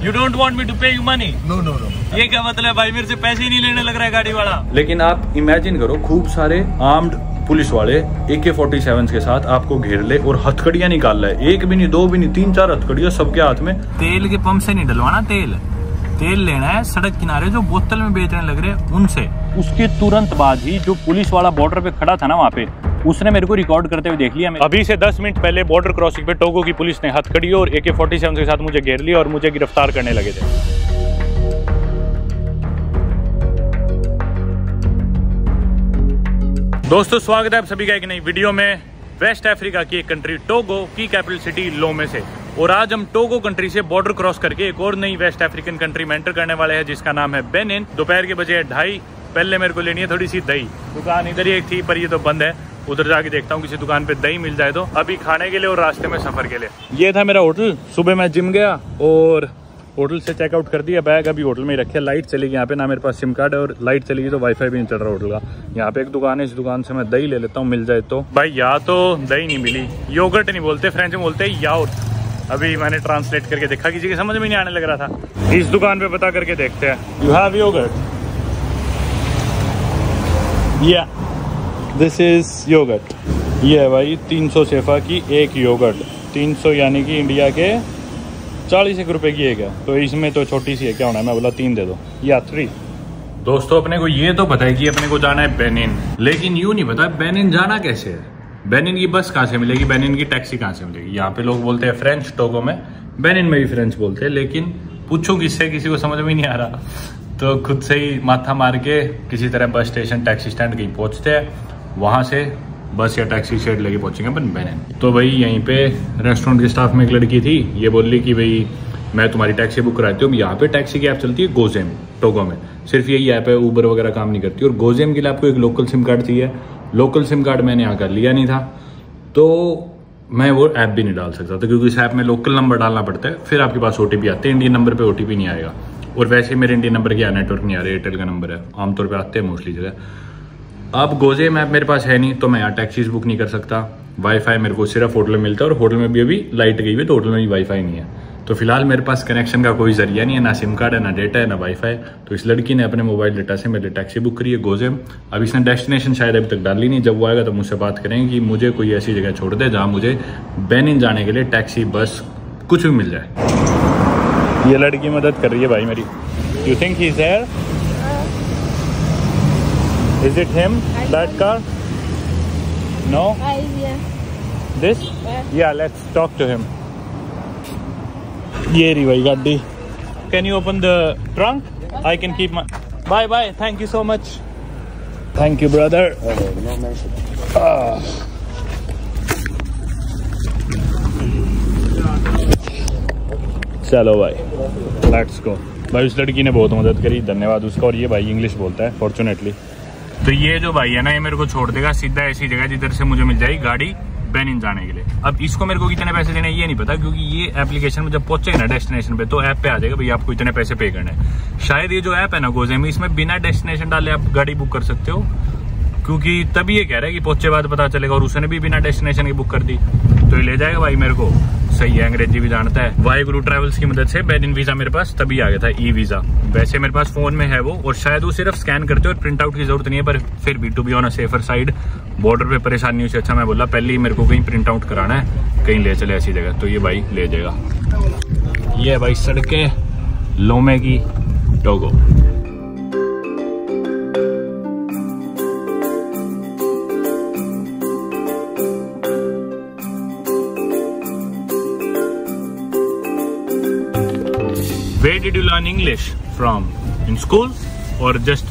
You don't want me to pay you money? No. ये क्या मतलब है भाई, मेरे से पैसे ही नहीं लेने लग रहा है गाड़ी वाला। लेकिन आप इमेजिन करो, खूब सारे आर्म्ड पुलिस वाले AK-47 के साथ आपको घेर ले और हथकड़ियां निकाल रहा है। एक भी नहीं, दो भी नहीं, 3-4 हथकड़ियां सबके हाथ में। तेल के पंप से नहीं डलवाना, तेल लेना है सड़क किनारे जो बोतल में बेचने लग रहे हैं उनसे। उसके तुरंत बाद ही जो पुलिस वाला बॉर्डर पे खड़ा था ना वहाँ पे, उसने मेरे को रिकॉर्ड करते हुए देख लिया। अभी से 10 मिनट पहले बॉर्डर क्रॉसिंग पे टोगो की पुलिस ने हथकड़ी और AK-47 के साथ मुझे घेर लिया और मुझे गिरफ्तार करने लगे थे। दोस्तों स्वागत है आप सभी का एक नई वीडियो में। वेस्ट अफ्रीका की एक कंट्री टोगो की कैपिटल सिटी लोमे से, और आज हम टोगो कंट्री से बॉर्डर क्रॉस करके एक और नई वेस्ट अफ्रीकन कंट्री में एंटर करने वाले हैं जिसका नाम है बेनिन। दोपहर के बजे 2:30। पहले मेरे को लेनी है थोड़ी सी दही। दुकान इधर ही एक थी पर ये तो बंद है, उधर जाके देखता हूँ किसी दुकान पे दही मिल जाए तो। अभी खाने के लिए और रास्ते में सफर के लिए। ये था मेरा होटल। सुबह मैं जिम गया और होटल से चेकआउट कर दिया, बैग अभी होटल में ही रखे। लाइट चली गई यहाँ पे, ना मेरे पास सिम कार्ड है, और लाइट चली गई तो वाईफाई भी नहीं चल रहा होटल का। यहाँ पे एक दुकान है, इस दुकान से मैं दही ले लेता हूँ, मिल जाए तो। भाई यहाँ तो दही नहीं मिली, योगर्ट नहीं बोलते, फ्रेंच में बोलते हैं यार्ट। अभी मैंने ट्रांसलेट करके देखा, किसी के समझ में नहीं आने लग रहा था। इस दुकान पे पता करके देखते हैं। You have yogurt? या दिस इज योगर्ट। ये है भाई 300 सेफा की एक योगर्ट। 300 यानी कि इंडिया के 40 रुपए की एक है, तो इसमें तो छोटी सी है, क्या होना है। मैं बोला 3 दे दो या 3। दोस्तों अपने को ये तो पता है कि अपने को जाना है बेनिन, लेकिन यूं नहीं पता बेनिन जाना कैसे है। बेनिन की बस कहाँ से मिलेगी, बेनिन की टैक्सी कहाँ से मिलेगी। यहाँ पे लोग बोलते हैं फ्रेंच, टोगो में, बेनिन में भी फ्रेंच बोलते हैं, लेकिन पूछो किससे, किसी को समझ में नहीं आ रहा। तो खुद से ही माथा मार के किसी तरह बस स्टेशन, टैक्सी स्टैंड कहीं पहुंचते हैं, वहां से बस या टैक्सी शेड लेके पहुंचेंगे अपन बेनिन। तो भाई यहीं पे रेस्टोरेंट के स्टाफ में एक लड़की थी, ये बोल रही कि भाई मैं तुम्हारी टैक्सी बुक कराती हूँ। यहाँ पे टैक्सी की ऐप चलती है गोजेम, टोगो में सिर्फ यही ऐप है, ऊबर वगैरह काम नहीं करती। और गोजेम के लिए आपको एक लोकल सिम कार्ड चाहिए। लोकल सिम कार्ड मैंने यहाँ कर लिया नहीं था, तो मैं वो ऐप भी नहीं डाल सकता था, क्योंकि इस ऐप में लोकल नंबर डालना पड़ता है, फिर आपके पास OTP आते हैं। इंडियन नंबर पे OTP नहीं आएगा, और वैसे मेरे इंडियन नंबर की नेटवर्क नहीं आ रहा, एयरटेल का नंबर है, आमतौर पे आते हैं मोस्टली जगह। अब गोजेम ऐप मेरे पास है नहीं, तो मैं यहाँ टैक्सीज बुक नहीं कर सकता। वाईफाई मेरे को सिर्फ होटल में मिलता है, और होटल में भी अभी लाइट गई हुई, तो होटल में भी वाईफाई नहीं है। तो फिलहाल मेरे पास कनेक्शन का कोई जरिया नहीं है, ना सिम कार्ड है, ना डेटा है, ना वाईफाई। तो इस लड़की ने अपने मोबाइल डेटा से मेरे टैक्सी बुक करी है गोजेम। अब इसने डेस्टिनेशन शायद अभी तक डाली नहीं, जब वो आएगा तो मुझसे बात करेंगे कि मुझे कोई ऐसी जगह छोड़ दे जहाँ मुझे बेनिन जाने के लिए टैक्सी, बस कुछ भी मिल जाए। ये लड़की मदद कर रही है भाई मेरी। You think he is there? Is it him? That car? No? This? Yeah, let's talk to him. ये रही भाई गाड़ी। Can you open the trunk? I can keep my... Bye bye. Thank you so much. Thank you, brother. No mention. चलो भाई, let's go. भाई उस लड़की ने बहुत मदद करी, धन्यवाद उसका। और ये भाई इंग्लिश बोलता है फॉर्चुनेटली। तो ये जो भाई है ना, ये मेरे को छोड़ देगा सीधा ऐसी जगह जिधर से मुझे मिल जाएगी गाड़ी बेनिन जाने के लिए। अब इसको मेरे को कितने पैसे देने ये नहीं पता, क्योंकि ये एप्लीकेशन में जब पहुंचेगा ना डेस्टिनेशन पे, तो ऐप पे आ जाएगा भाई आपको इतने पैसे पे करने हैं। शायद ये जो ऐप है ना गोजेम, इसमें बिना डेस्टिनेशन डाले आप गाड़ी बुक कर सकते हो, क्योंकि तभी ये कह रहा है कि पहुंचे बाद पता चलेगा। और उसने भी बिना डेस्टिनेशन की बुक कर दी, तो ये ले जाएगा भाई मेरे को। सही है, अंग्रेजी भी जानता है। वाहिगुरु ट्रैवल्स की मदद से बेनिन वीजा मेरे पास तभी आ गया था, ई वीजा। वैसे मेरे पास फोन में है वो, और शायद वो सिर्फ स्कैन करते हो और प्रिंट आउट की जरूरत नहीं है। पर फिर भी to be on a safer side, border पे परेशानी से अच्छा मैं बोला पहले ही मेरे को कहीं प्रिंट आउट कराना है, कहीं ले चले ऐसी जगह, तो ये भाई ले जाएगा। ये है भाई सड़कें लोमे की Togo. Where did you learn English from? In school or just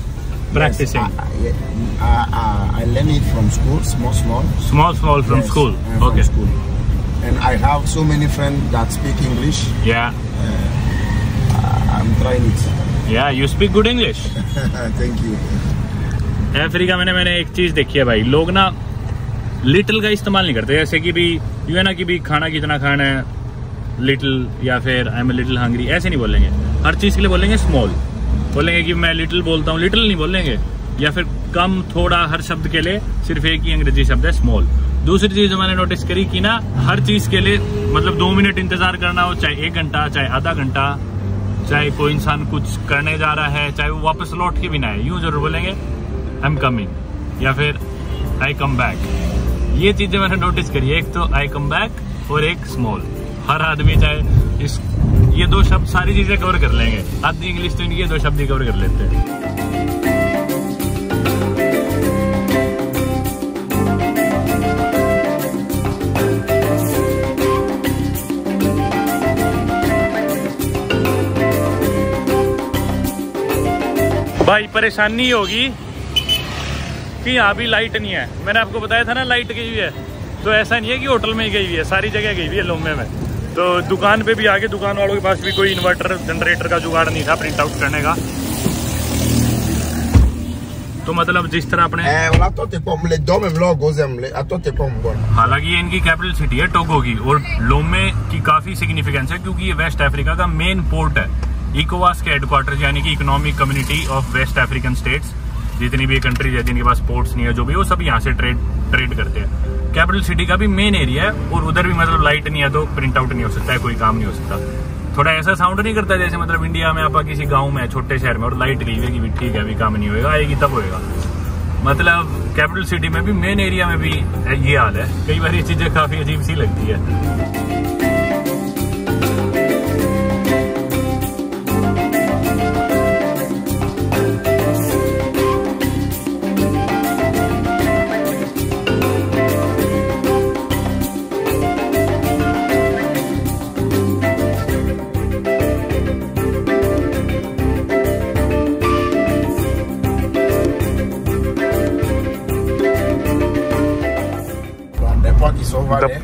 practicing? Yes, I learned it from school, small from yes, school. Okay. From school. And I have so many friends that speak English. Yeah. I'm trying it. Yeah, you speak good English. Thank you. Africa में मैंने एक चीज देखी है भाई, लोग ना little का इस्तेमाल नहीं करते। जैसे कि भी यू है ना कि भी खाना कितना खाना है, लिटिल, या फिर आई एम लिटिल हंग्री, ऐसे नहीं बोलेंगे। हर चीज के लिए बोलेंगे स्मॉल। बोलेंगे कि मैं लिटिल बोलता हूँ, लिटिल नहीं बोलेंगे। या फिर कम, थोड़ा, हर शब्द के लिए सिर्फ एक ही अंग्रेजी शब्द है, स्मॉल। दूसरी चीज मैंने नोटिस करी कि ना हर चीज के लिए मतलब 2 मिनट इंतजार करना हो, चाहे 1 घंटा, चाहे आधा घंटा, चाहे कोई इंसान कुछ करने जा रहा है, चाहे वो वापस लौट के भी ना है, यूं जरूर बोलेंगे आई एम कमिंग या फिर आई कम बैक। ये चीजें मैंने नोटिस करी है, एक तो आई कम बैक और एक स्मॉल। हर आदमी चाहे ये दो शब्द सारी चीजें कवर कर लेंगे, आधी इंग्लिश तो इनकी दो शब्द ही कवर कर लेते हैं। भाई परेशानी होगी कि यहाँ भी लाइट नहीं है। मैंने आपको बताया था ना लाइट गई हुई है, तो ऐसा नहीं है कि होटल में ही गई हुई है, सारी जगह गई हुई है लोमे में। तो दुकान पे भी आगे दुकान वालों के पास भी कोई इन्वर्टर जनरेटर का जुगाड़ नहीं था प्रिंट आउट करने का। तो मतलब जिस तरह अपने हालांकि ये इनकी कैपिटल सिटी है टोगो की, और लोमे की काफी सिग्निफिकेंस है क्योंकि ये वेस्ट अफ्रीका का मेन पोर्ट है। इकोवास के हेडक्वार्टर्स यानी कि economic community of West African states, जितनी भी कंट्रीज है जिनके पास पोर्ट्स नहीं है जो भी, वो सब यहाँ से ट्रेड करते हैं। कैपिटल सिटी का भी मेन एरिया है, और उधर भी मतलब लाइट नहीं है तो प्रिंट आउट नहीं हो सकता है, कोई काम नहीं हो सकता। थोड़ा ऐसा साउंड नहीं करता जैसे मतलब इंडिया में आप किसी गांव में छोटे शहर में और लाइट गई है कि भी ठीक है अभी काम नहीं होगा, आएगी तब होएगा। मतलब कैपिटल सिटी में भी मेन एरिया में भी ये हाल है। कई बार ये चीजें काफी अजीब सी लगती है।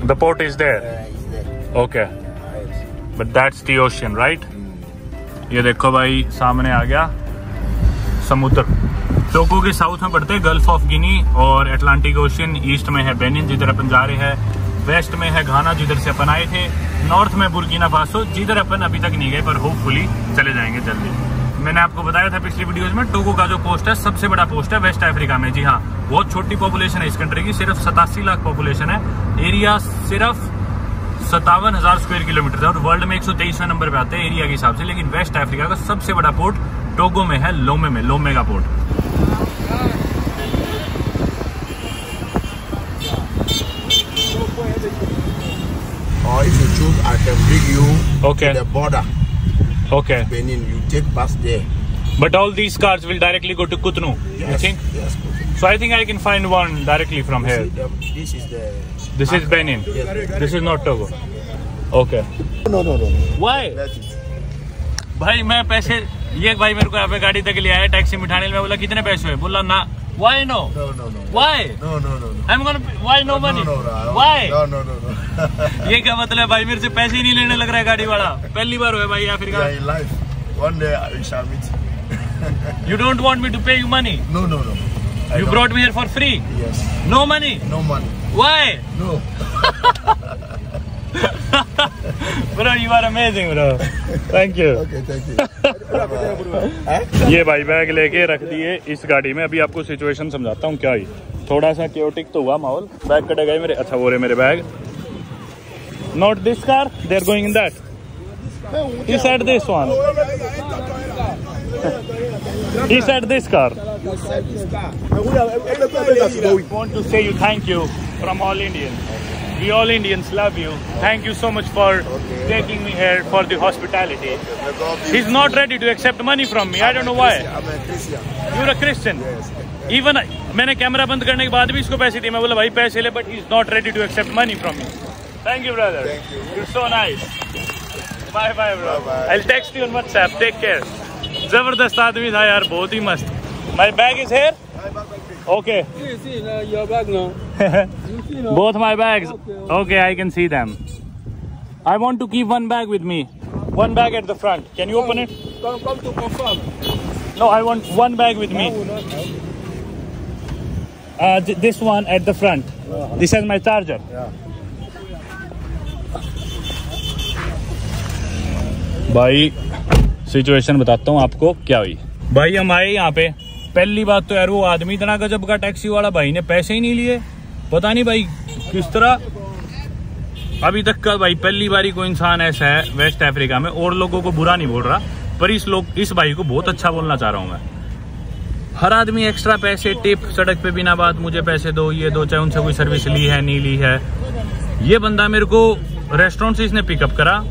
The port is there. Okay. But that's the ocean, right? ये देखो भाई सामने आ गया समुद्र। टोगो के साउथ में पड़ते हैं गल्फ ऑफ गिनी और अटलांटिक ओशियन। ईस्ट में है बेनिन जिधर अपन जा रहे हैं, वेस्ट में है घाना जिधर से अपन आए थे, नॉर्थ में बुर्किना फासो जिधर अपन अभी तक नहीं गए पर होपफुली चले जाएंगे जल्दी। मैंने आपको बताया था पिछली वीडियोस में टोगो का जो पोस्ट है सबसे बड़ा पोस्ट है वेस्ट अफ्रीका में। जी हाँ, बहुत छोटी पॉपुलेशन है इस कंट्री की, सिर्फ 87 लाख पॉपुलेशन है, एरिया सिर्फ 57,000 स्क्वायर किलोमीटर है और वर्ल्ड में 123वें नंबर पे आते हैं एरिया के हिसाब से। लेकिन वेस्ट अफ्रीका का सबसे बड़ा पोर्ट टोगो में है, लोमे में, लोमे का port. Or if you choose, I can bring you Okay. to the border. Okay. Benin, you take bus there. But all these cars will directly go to Cotonou, you Yes, think? yes. So I think I can find one directly from here. This is the. This is Benin. Yes. This is not Togo. Okay. No. Why? Let it. भाई मैं पैसे, ये भाई मेरे को यहाँ पे गाड़ी तक ले आया टैक्सी में उठाने, मैं बोला कितने पैसे हुए, बोला ना। Why no? No. Why? No. I'm gonna. Why no money? No. Why? No. ये क्या मतलब भाई, मेरे से पैसे ही नहीं लेने लग रहा है गाड़ी वाला। पहली बार हुआ भाई Africa. Yeah, in life. One day we shall meet. You don't want me to pay you money? No. You brought me here for free? Yes. No money? No money. Why? No. Bro, you are amazing, bro. Thank you. Okay, thank you. ये भाई bag लेके रख दिए इस गाड़ी में। अभी आपको सिचुएशन समझाता हूँ क्या ही। थोड़ा सा क्योटिक तो हुआ माहौल, बैग कटे गए मेरे। अच्छा वो रहे मेरे bag. Not this car, they are going in that. He said this one. He said this car. I want to say you thank you from all Indians. We all Indians love you. Thank you so much for taking me here for the hospitality. He's not ready to accept money from me. I don't know why. I'm a Christian. You're a Christian. Yes. Even मैंने camera बंद करने के बाद भी इसको पैसे दिए। मैं बोला भाई पैसे ले, but he's not ready to accept money from me. Thank you, brother. Thank you. You're so nice. Bye, bro. Bye. I'll text you on WhatsApp. Take care. जबरदस्त आदमी था यार, बहुत ही मस्त। My bag is here. Okay. See, your bag now. You see now. Both my bags. Okay, I can see them. I want to keep one bag with me. One bag at the front. Can you open it? Come to confirm. No, I want one bag with me. This one at the front. This is my charger. भाई situation बताता हूँ आपको क्या हुई। भाई हम आए यहाँ पे, पहली बात तो यार वो आदमी इतना गजब का टैक्सी वाला, भाई ने पैसे ही नहीं लिए। पता नहीं भाई किस तरह, अभी तक का भाई पहली बारी कोई इंसान ऐसा है वेस्ट अफ्रीका में। और लोगों को बुरा नहीं बोल रहा, पर इस भाई को बहुत अच्छा बोलना चाह रहा हूँ मैं। हर आदमी एक्स्ट्रा पैसे टिप सड़क पे बिना बात मुझे पैसे दो, ये दो, चाहे उनसे कोई सर्विस ली है नहीं ली है। ये बंदा मेरे को रेस्टोरेंट से इसने पिकअप करा,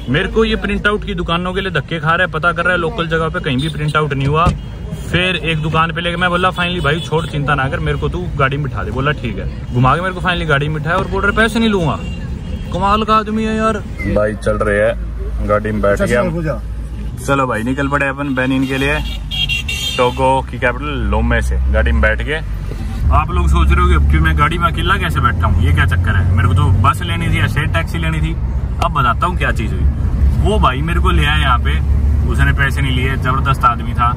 मेरे को ये प्रिंट आउट की दुकानों के लिए धक्के खा रहा है, पता कर रहा है लोकल जगह पे कहीं भी प्रिंट आउट नहीं हुआ। फिर एक दुकान पे लेके मैं बोला फाइनली भाई छोड़ चिंता ना कर, मेरे को तू गाड़ी में बिठा दे। बोला ठीक है, घुमा के मेरे को फाइनली गाड़ी में बिठाया और बोल रहे पैसे नहीं लूंगा। कमाल का आदमी है यार। भाई चल रहे है, गाड़ी में बैठ गया। चलो भाई निकल पड़े अपन बेनिन के लिए, टोगो की कैपिटल लोमे से। गाड़ी में बैठ गए। आप लोग सोच रहे हो कि मैं गाड़ी में अकेला कैसे बैठा हूँ, ये क्या चक्कर है। मेरे को तो बस लेनी थी या शेयर टैक्सी लेनी थी। अब बताता हूँ क्या चीज हुई। वो भाई मेरे को ले आया यहाँ पे, उसने पैसे नहीं लिए, जबरदस्त आदमी था।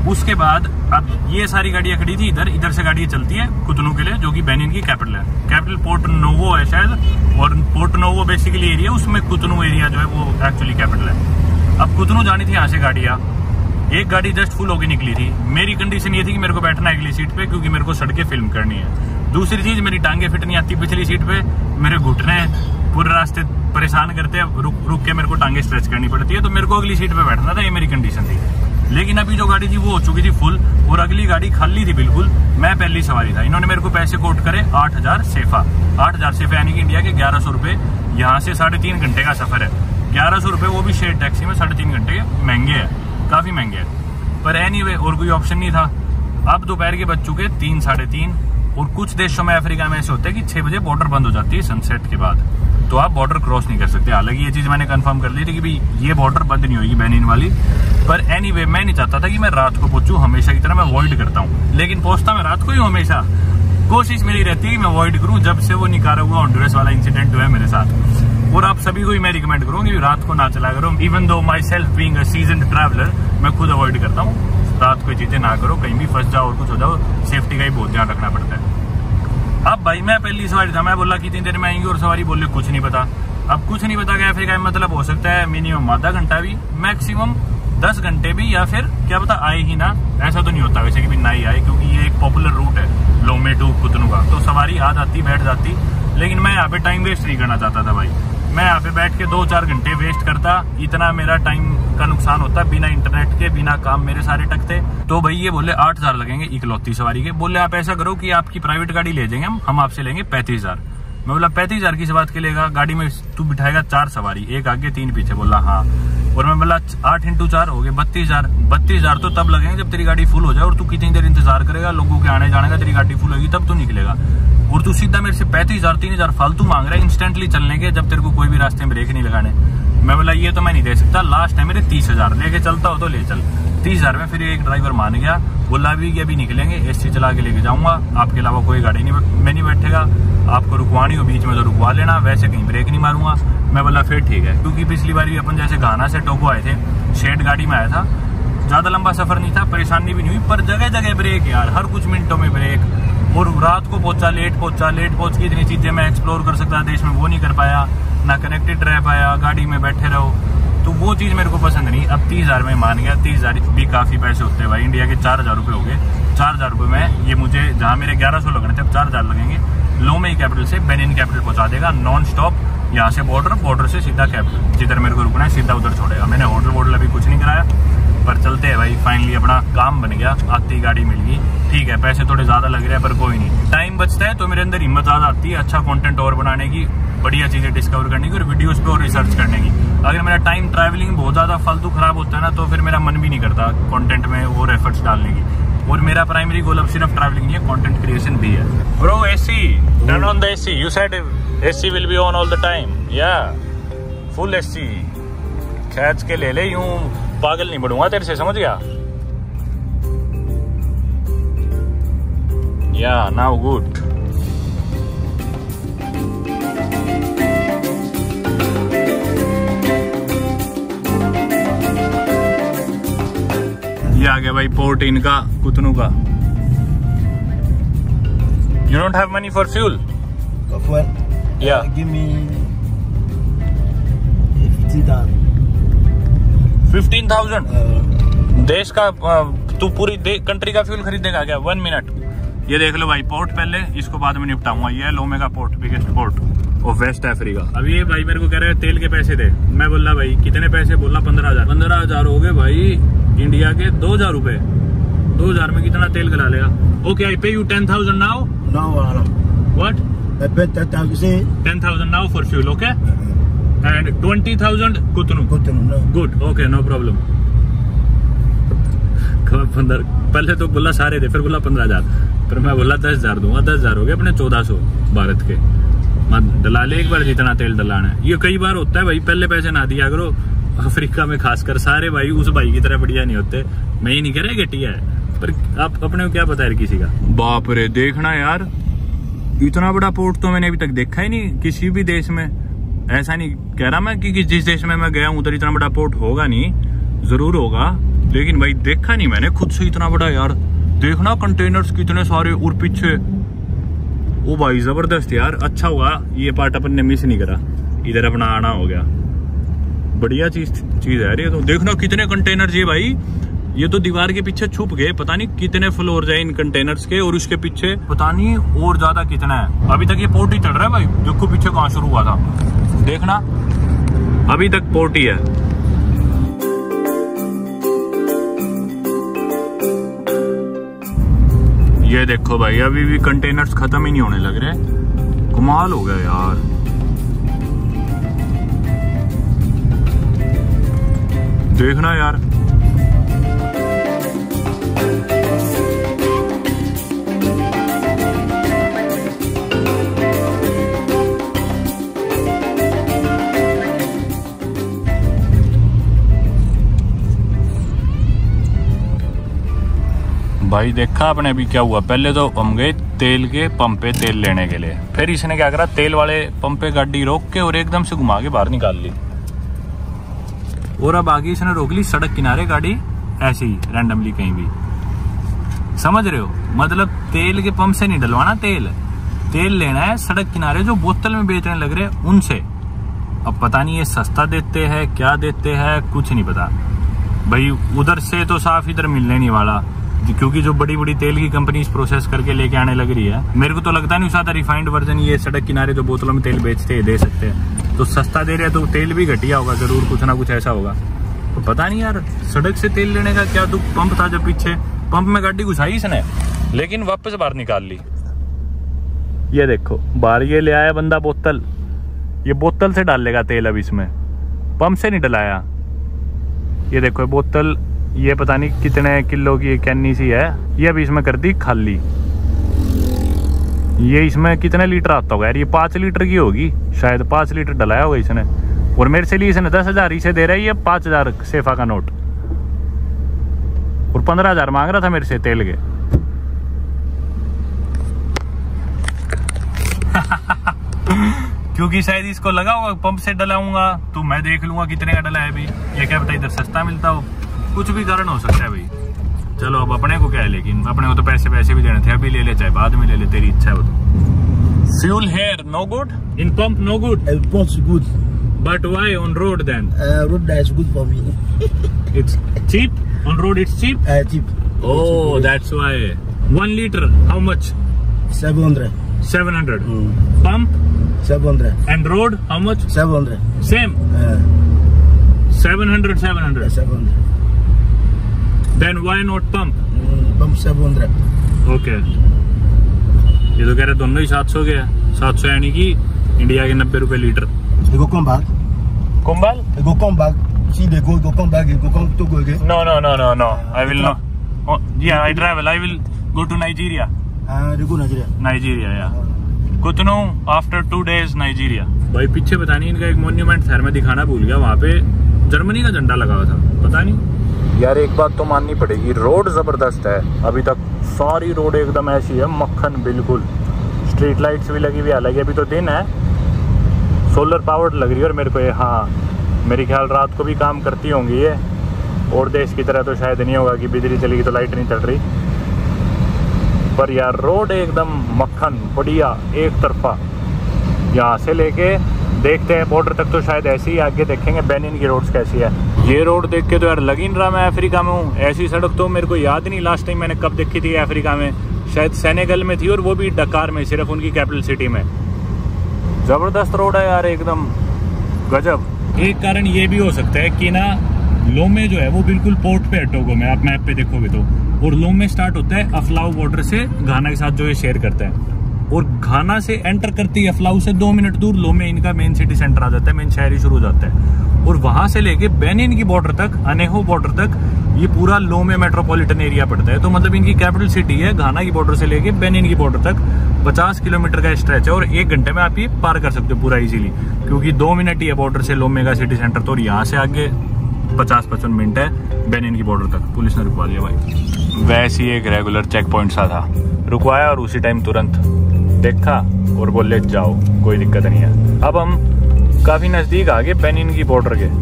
उसके बाद अब ये सारी गाड़ियां खड़ी थी इधर से गाड़ियां चलती है कुतनू के लिए, जो कि बेनिन की कैपिटल है। कैपिटल पोर्ट नोवो है शायद, और पोर्ट नोवो बेसिकली एरिया, उसमें कुतनू एरिया जो है वो एक्चुअली कैपिटल है। अब कुतनू जानी थी यहाँ से गाड़ियां, एक गाड़ी जस्ट फुल होके निकली थी। मेरी कंडीशन ये थी कि मेरे को बैठना है अगली सीट पे, क्योंकि मेरे को सड़कें फिल्म करनी है। दूसरी चीज, मेरी टांगे फिट नहीं आती पिछली सीट पे, मेरे घुटने पूरे रास्ते परेशान करते हैं, रुक के मेरे को टांगे स्ट्रेच करनी पड़ती है, तो मेरे को अगली सीट पे बैठना था, ये मेरी कंडीशन थी। लेकिन अभी जो गाड़ी थी वो हो चुकी थी फुल और अगली गाड़ी खाली थी बिल्कुल। मैं पहली सवारी था। इन्होंने मेरे को पैसे कोट करे 8,000 सेफा। 8,000 सेफा यानी कि इंडिया के 1100 रुपए। यहाँ से 3.5 घंटे का सफर है। 1100 रुपए, वो भी शेयर टैक्सी में 3.5 घंटे के, महंगे है, काफी महंगे है। पर एनीवे और कोई ऑप्शन नहीं था। अब दोपहर के बज चुके 3, 3:30, और कुछ देशों में अफ्रीका में ऐसे होते हैं कि 6 बजे बॉर्डर बंद हो जाती है सनसेट के बाद, तो आप बॉर्डर क्रॉस नहीं कर सकते। हालांकि ये चीज मैंने कंफर्म कर ली थी कि भाई ये बॉर्डर बंद नहीं होगी बेनिन वाली। पर एनीवे मैं नहीं चाहता था कि मैं रात को पहुंचूं, हमेशा की तरह मैं अवॉइड करता हूं, लेकिन पहुंचता मैं रात को ही हमेशा। कोशिश मेरी रहती है कि मैं अवॉइड करूं, जब से वो निकारागुआ होंडुरस वाला इंसिडेंट हुआ है मेरे साथ। और आप सभी को ही मैं रिकमेंड करूंगी कि रात को ना चला करो। Even though my self being a seasoned traveller, मैं खुद अवॉइड करता हूँ रात को चीजें ना करो, कहीं भी फंस जाओ और कुछ हो जाओ, सेफ्टी का ही बहुत ध्यान रखना पड़ता है। अब भाई मैं पहली सवारी था, मैं बोला कितनी देर में आएंगे, और सवारी बोले कुछ नहीं पता। अब कुछ नहीं पता क्या अफ्रीका में मतलब हो सकता है मिनिमम आधा घंटा भी, मैक्सिमम 10 घंटे भी, या फिर क्या पता आए ही ना। ऐसा तो नहीं होता वैसे कि भी ना ही आए, क्योंकि ये एक पॉपुलर रूट है लोमे टू कुतनू का, तो सवारी आ जाती बैठ जाती। लेकिन मैं यहाँ पे टाइम वेस्ट नहीं करना चाहता था भाई। मैं यहाँ पे बैठ के 2-4 घंटे वेस्ट करता, इतना मेरा टाइम का नुकसान होता, बिना इंटरनेट के, बिना काम मेरे सारे टकते। तो भाई ये बोले 8,000 लगेंगे इकलौती सवारी के। बोले आप ऐसा करो कि आपकी प्राइवेट गाड़ी ले जाएंगे हम आपसे लेंगे 35,000। मैं बोला 35,000 किस बात के लेगा, गाड़ी में तू बिठाएगा 4 सवारी, एक आगे 3 पीछे। बोला हाँ। और मैं बोला 8 × 4 हो गए 32,000। 32,000 तो तब लगेंगे जब तेरी गाड़ी फुल हो जाए, और तू कितनी देर इंतजार करेगा लोगों के आने जाने का, तेरी गाड़ी फुल होगी तब तू निकलेगा। और तू सीधा मेरे से 35,000 3,000 फालतू मांग रहा है इंस्टेंटली चलने के, जब तेरे को कोई भी रास्ते में ब्रेक नहीं लगाने। मैं बोला ये तो मैं नहीं दे सकता, लास्ट है मेरे 30,000, लेके चलता हो तो ले चल। 30,000 में फिर एक ड्राइवर मान गया, बोला अभी निकलेंगे, एसी चला के लेके जाऊंगा, आपके अलावा कोई गाड़ी में नहीं बैठेगा, आपको रुकवानी हो बीच में तो रुकवा लेना, वैसे कहीं ब्रेक नहीं मारूंगा। मैं बोला फिर ठीक है, क्योंकि पिछली बार भी अपन जैसे घाना से टोगो आए थे, शेड गाड़ी में आया था, ज्यादा लंबा सफर नहीं था, परेशानी भी नहीं हुई, पर जगह जगह ब्रेक यार, हर कुछ मिनटों में ब्रेक। और रात को पहुंचा, लेट पहुंच की इतनी चीजें मैं एक्सप्लोर कर सकता देश में, वो नहीं कर पाया, ना कनेक्टेड रह पाया, गाड़ी में बैठे रहो, तो वो चीज मेरे को पसंद नहीं। अब 30,000 में मान गया, 30,000 भी काफी पैसे होते हैं भाई, इंडिया के 4,000 रुपए हो गए। 4,000 रुपए में ये मुझे, जहाँ मेरे 1100 लगने थे, अब 4,000 लगेंगे। लोमे कैपिटल से बेनिन कैपिटल पहुंचा देगा नॉन स्टॉप, यहाँ से बॉर्डर से सीधा कैपिटल, जिधर मेरे को रुकना है सीधा उधर छोड़ेगा। मैंने होटल अभी कुछ नहीं कराया, पर चलते हैं भाई, फाइनली अपना काम बन गया, आती गाड़ी मिल गई। ठीक है पैसे थोड़े ज्यादा लग रहे हैं, पर कोई नहीं, टाइम बचता है तो मेरे अंदर हिम्मत ज्यादा आती है अच्छा कंटेंट और बनाने की, बढ़िया चीजें डिस्कवर करने की और वीडियोस पे और रिसर्च करने की। अगर मेरा टाइम ट्रैवलिंग बहुत ज्यादा फालतू खराब होता है ना, तो फिर मेरा मन भी नहीं करता कंटेंट में और एफर्ट्स डालने की। और मेरा प्राइमरी गोल अब सिर्फ ट्रैवलिंग नहीं है, कंटेंट क्रिएशन भी है। Bro AC, turn on the AC, you said AC will be on all the time, या फुल एसी खींच के ले ले, यूं पागल नहीं बढ़ूंगा तेरे से, समझ गया? या नाउ गुड। ये आ गया भाई पोर्ट इनका कुतनू का। You don't have money for fuel? Fuel? Yeah. Give me 50,000. 15,000? देश का तू पूरी कंट्री का फ्यूल खरीदेगा क्या? 1 मिनट। ये देख लो भाई पोर्ट पहले, इसको बाद में निपटाऊंगा। ये है लोमे का port, biggest port. Of West Africa. अब ये भाई मेरे को कह रहे हैं तेल के पैसे दे। मैं बोला भाई कितने पैसे? बोला 15,000। 15,000 हो गए भाई इंडिया के 2,000 रुपए। 2,000 में कितना तेल गला लेगा? Okay, I pay you 10,000 now. No, what? I bet 10,000. 10,000 now for fuel, okay? And 20,000 Cotonou. No. Good, okay, no problem. पहले तो बोला सारे दे, फिर बोला 15,000, फिर मैं बोला 10,000 दूंगा। 10,000 हो गए अपने 1,400 भारत के। डला ले एक बार जितना तेल डलाना है। ये कई बार होता है भाई, पहले पैसे ना दिया करो। अफ्रीका में खासकर सारे भाई उस भाई की तरह बढ़िया नहीं होते। मैं ही नहीं कह रहा घटिया है, पर आप अपने को क्या पता है किसी का। बाप रे, देखना यार, इतना बड़ा पोर्ट तो मैंने अभी तक देखा ही नहीं किसी भी देश में। ऐसा नहीं कह रहा मैं कि जिस देश में मैं गया हूँ उधर इतना बड़ा पोर्ट होगा नहीं, जरूर होगा, लेकिन भाई देखा नहीं मैंने खुद से इतना बड़ा। यार देखना कंटेनर्स कितने सारे, और पीछे ओ भाई जबरदस्त यार। अच्छा हुआ ये पार्ट अपन ने मिस नहीं करा, इधर अपना आना हो गया। बढ़िया चीज है यार ये तो। देखना कितने कंटेनर ये भाई, ये तो दीवार के पीछे छुप गए। पता नहीं कितने फ्लोर है इन कंटेनर्स के, और उसके पीछे पता नहीं और ज्यादा कितना है। अभी तक ये पोर्ट ही चल रहा है भाई। देखो पीछे कहाँ शुरू हुआ था, देखना अभी तक पोर्ट ही है। ये देखो भाई, अभी भी कंटेनर्स खत्म ही नहीं होने लग रहे। कमाल हो गया यार। देखना यार, भाई देखा आपने अभी क्या हुआ। पहले तो हम गए तेल के पंप पे तेल लेने के लिए, फिर इसने क्या करा, तेल वाले पंप पे गाड़ी रोक के और एकदम से घुमा के बाहर निकाल ली। और अब आगे इसने रोक ली सड़क किनारे गाड़ी, ऐसे ही रैंडमली कहीं भी। समझ रहे हो, मतलब तेल के पंप से नहीं डलवाना तेल लेना है सड़क किनारे जो बोतल में बेचने लग रहे हैं उनसे। अब पता नहीं ये सस्ता देते हैं क्या देते हैं, कुछ नहीं पता भाई। उधर से तो साफ इधर मिलने नहीं वाला, क्योंकि जो बड़ी बड़ी तेल की कंपनी प्रोसेस करके लेके आने लग रही है। मेरे को तो लगता नहीं ज्यादा रिफाइंड वर्जन ये सड़क किनारे जो बोतलों में तेल बेचते हैं दे सकते हैं। तो सस्ता दे रहे हैं तो तेल भी घटिया होगा जरूर, कुछ ना कुछ ऐसा होगा। तो पता नहीं यार सड़क से तेल लेने का क्या दुख। पंप था जब पीछे, पंप में गाड़ी घुसाई इसने, लेकिन वापस बाहर निकाल ली। ये देखो बाहर ये ले आया बंदा बोतल, ये बोतल से डाल लेगा तेल। अब इसमें पंप से नहीं डलाया। ये देखो बोतल, ये पता नहीं कितने किलो की कैनी सी है, ये अभी इसमें कर दी खाली। ये इसमें कितने लीटर आता होगा यार, ये 5 लीटर की होगी शायद। 5 लीटर डलाया होगा इसने, और मेरे से लिए इसने 10,000 इसे दे रहा है, ये 5,000 सेफा का नोट, और 15,000 मांग रहा था मेरे से तेल के। क्योंकि शायद इसको लगा होगा पंप से डलाऊंगा तो मैं देख लूंगा कितने का डला है अभी, ये क्या पता इधर सस्ता मिलता हो, कुछ भी कारण हो सकता है भाई। चलो अब अपने को क्या है, लेकिन अपने को तो पैसे भी देने थे, अभी ले ले चाहे बाद में ले ले, तेरी इच्छा है वो तो। Fuel here no good, in pump no good, Pump's good. But why on road then? Road is good for me. It's cheap on road, it's cheap. Cheap. Oh, that's why. 1 liter how much? 700. 700. Pump 700. and road how much? 700. Same. 700. 700. Then why not pump? Pump 700. Okay. ये तो कह रहे दोनों ही 700 के है। 700 यानी कि India के 90 रुपए litre. You go come back. Kumbhal? You go come back. See they go come back. You go come to go again. No. I will not. Oh, yeah, I travel. I will go to Nigeria. You go Nigeria. Nigeria, yeah. Cotonou after 2 days Nigeria. भाई पीछे पता नहीं इनका एक monument शहर में दिखाना भूल गया, वहाँ पे जर्मनी का झंडा लगा हुआ था, पता नहीं। यार एक बात तो माननी पड़ेगी, रोड जबरदस्त है। अभी तक सारी रोड एकदम ऐसी है मक्खन बिल्कुल। स्ट्रीट लाइट्स भी लगी हुई, हालांकि अभी तो दिन है, सोलर पावर्ड लग रही है। और मेरे को ये, हाँ मेरे ख्याल रात को भी काम करती होंगी ये, और देश की तरह तो शायद नहीं होगा कि बिजली चलेगी तो लाइट नहीं चल रही। पर यार रोड एकदम मक्खन बढ़िया, एक तरफा। यहाँ से लेके देखते हैं बॉर्डर तक तो शायद ऐसी ही, आगे देखेंगे बेनिन की रोड्स कैसी है। ये रोड देख के तो यार लग ही नहीं रहा मैं अफ्रीका में हूँ। ऐसी सड़क तो मेरे को याद नहीं लास्ट टाइम मैंने कब देखी थी अफ्रीका में, शायद सेनेगल में थी, और वो भी डकार में, सिर्फ उनकी कैपिटल सिटी में। जबरदस्त रोड है यार, एकदम गजब। एक कारण ये भी हो सकता है कि ना लोमे जो है वो बिल्कुल पोर्ट पे है टोगो में, आप मैप पे देखोगे तो। और लोमे स्टार्ट होता है अफलाऊ बॉर्डर से घाना के साथ जो ये शेयर करता है, और घाना से एंटर करते ही अफलाऊ से 2 मिनट दूर लोमे इनका मेन सिटी सेंटर आ जाता है, मेन शहर ही शुरू हो जाता है। और वहां से लेके बेनिन की बॉर्डर तक, अनेहो बॉर्डर तक, ये पूरा लोमे मेट्रोपॉलिटन एरिया पड़ता है। तो मतलब इनकी कैपिटल सिटी है, घाना की बॉर्डर से लेके बेनिन की बॉर्डर तक 50 किलोमीटर का स्ट्रेच है, और 1 घंटे में आप ये पार कर सकते हो पूरा इजीली, क्योंकि 2 मिनट ही है बॉर्डर से लोमे का सिटी सेंटर। तो यहाँ से आगे 50-55 मिनट है बेनिन की बॉर्डर तक। पुलिस ने रुकवा दिया भाई। वैसे ही एक रेगुलर चेक पॉइंट सा था, रुकवाया और उसी टाइम तुरंत देखा और बोले जाओ, कोई दिक्कत नहीं है। अब हम काफी नजदीक आ गए बेनिन की बॉर्डर के।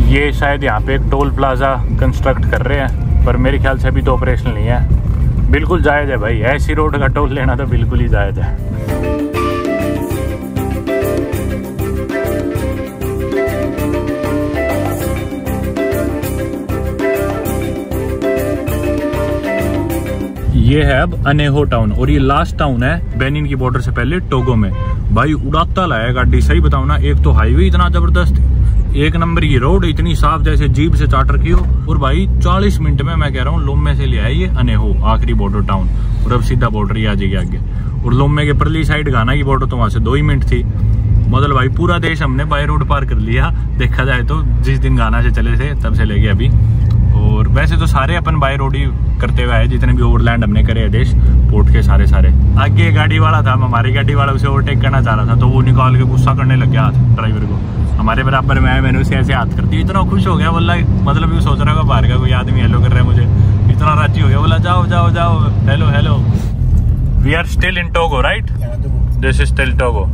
ये शायद यहाँ पे एक टोल प्लाजा कंस्ट्रक्ट कर रहे हैं, पर मेरे ख्याल से अभी तो ऑपरेशनल नहीं है। बिल्कुल जायज़ है भाई, ऐसी रोड का टोल लेना तो बिल्कुल ही जायज़ है। ये है अब अनेहो टाउन, और ये लास्ट टाउन है बेनिन की बॉर्डर से पहले टोगो में। भाई उड़ाता लाया गाड़ी, सही बताऊं ना, एक तो हाईवे इतना जबरदस्त, 1 नंबर की रोड इतनी साफ जैसे जीप से चार्टर की हो, और भाई 40 मिनट में मैं कह रहा हूँ लोमे से ले आया ये अनेहो आखिरी बॉर्डर टाउन, और अब सीधा बॉर्डर ही आ जाएगी आगे। और लोमे के परली साइड घाना की बॉर्डर तो वहां से 2 ही मिनट थी। मतलब भाई पूरा देश हमने बाय रोड पार कर लिया देखा जाए तो, जिस दिन घाना से चले थे तब से लेके अभी। और वैसे तो सारे अपन बाय रोड ही करते हुए आए, जितने भी ओवरलैंड हमने करे हैं देश पोर्ट के सारे। आगे गाड़ी वाला था, हमारी गाड़ी वाला उसे ओवरटेक करना चाह रहा था, तो वो निकाल के गुस्सा करने लग गया ड्राइवर को। हमारे बराबर में मैंने उसे ऐसे हाथ कर दिया, इतना खुश हो गया बोला, मतलब ये सोच रहा होगा बाहर का कोई आदमी हेलो कर रहा है मुझे, इतना राजी हो गया, बोला जाओ जाओ जाओ, hello hello. We are still in Togo right, this is still Togo.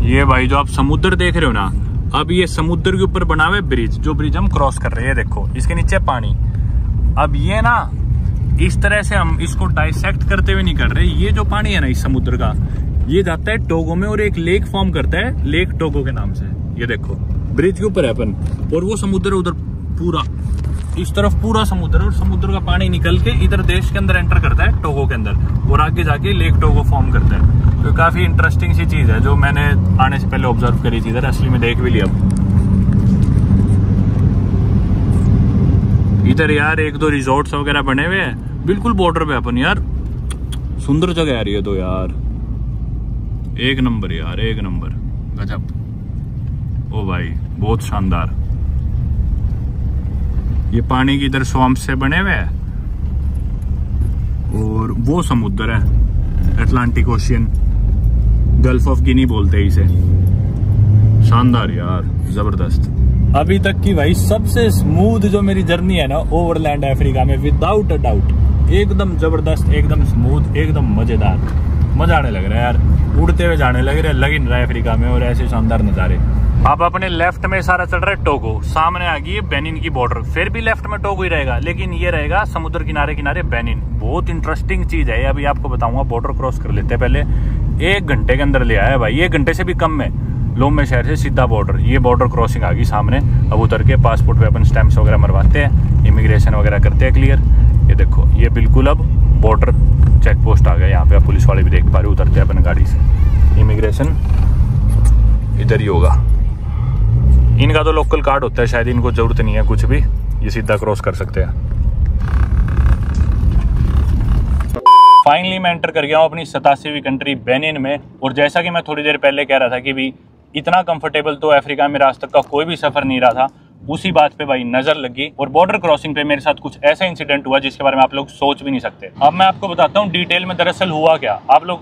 ये भाई जो आप समुद्र देख रहे हो ना, अब ये समुद्र के ऊपर बना हुआ ब्रिज, जो ब्रिज हम क्रॉस कर रहे हैं, देखो इसके नीचे पानी। अब ये ना इस तरह से हम इसको डाइसेक्ट करते हुए नहीं कर रहे, ये जो पानी है ना इस समुद्र का, ये जाता है टोगो में और एक लेक फॉर्म करता है, लेक टोगो के नाम से। ये देखो ब्रिज के ऊपर है अपन, और वो समुद्र उधर पूरा इस तरफ पूरा समुद्र, और समुद्र का पानी निकल के इधर देश के अंदर एंटर करता है टोगो के अंदर, और आगे जाके लेक टोगो फॉर्म करता है। तो काफी इंटरेस्टिंग सी चीज है जो मैंने आने से पहले ऑब्जर्व करी थी, इधर असली में देख भी लिया। इधर यार 1-2 रिजॉर्ट्स वगैरह बने हुए हैं बिल्कुल बॉर्डर पे अपन। यार सुंदर जगह आ रही है तो यार, 1 नंबर यार, 1 नंबर गजब। ओ भाई बहुत शानदार। ये पानी की इधर स्वैम्प से बने हुए हैं, और वो समुद्र है अटलांटिक ओशियन, गल्फ ऑफ गिनी बोलते हैं इसे। शानदार यार, जबरदस्त। अभी तक की भाई सबसे स्मूथ जो मेरी जर्नी है ना ओवरलैंड अफ्रीका में, विदाउट अ डाउट, एकदम जबरदस्त, एकदम स्मूथ, एकदम मजेदार। मजा आने लग रहा है यार, उड़ते हुए जाने लग रहा है अफ्रीका में, और ऐसे शानदार नजारे। अब अपने लेफ्ट में सारा चल रहा है टोगो, सामने आ गई है बेनिन की बॉर्डर, फिर भी लेफ्ट में टोगो ही रहेगा, लेकिन ये रहेगा समुद्र किनारे किनारे बेनिन। बहुत इंटरेस्टिंग चीज है, अभी आपको बताऊंगा। बॉर्डर क्रॉस कर लेते हैं पहले, 1 घंटे के अंदर ले आया भाई, 1 घंटे से भी कम में लोमे शहर से सीधा बॉर्डर। ये बॉर्डर क्रॉसिंग आ गई सामने। अब उतर के पासपोर्ट पे अपन स्टैंप्स वगैरह मरवाते हैं, इमिग्रेशन वगैरह करते हैं क्लियर। ये देखो ये बिल्कुल अब बॉर्डर चेक पोस्ट आ गया, यहाँ पे आप पुलिस वाले भी देख पा रहे, उतरते हैं अपन गाड़ी से। इमिग्रेशन इधर ही होगा, इनका तो लोकल कार्ड होता है शायद, इनको जरूरत नहीं है कुछ भी, ये सीधा क्रॉस कर सकते हैं। फाइनली मैं एंटर कर गया हूँ अपनी 87वीं कंट्री बेनिन में। और जैसा कि मैं थोड़ी देर पहले कह रहा था कि भी इतना कंफर्टेबल तो अफ्रीका में आज तक का कोई भी सफर नहीं रहा था, उसी बात पे भाई नजर लगी। और बॉर्डर क्रॉसिंग पे मेरे साथ कुछ ऐसा इंसिडेंट हुआ जिसके बारे में आप लोग सोच भी नहीं सकते। अब मैं आपको बताता हूँ डिटेल में दरअसल हुआ क्या। आप लोग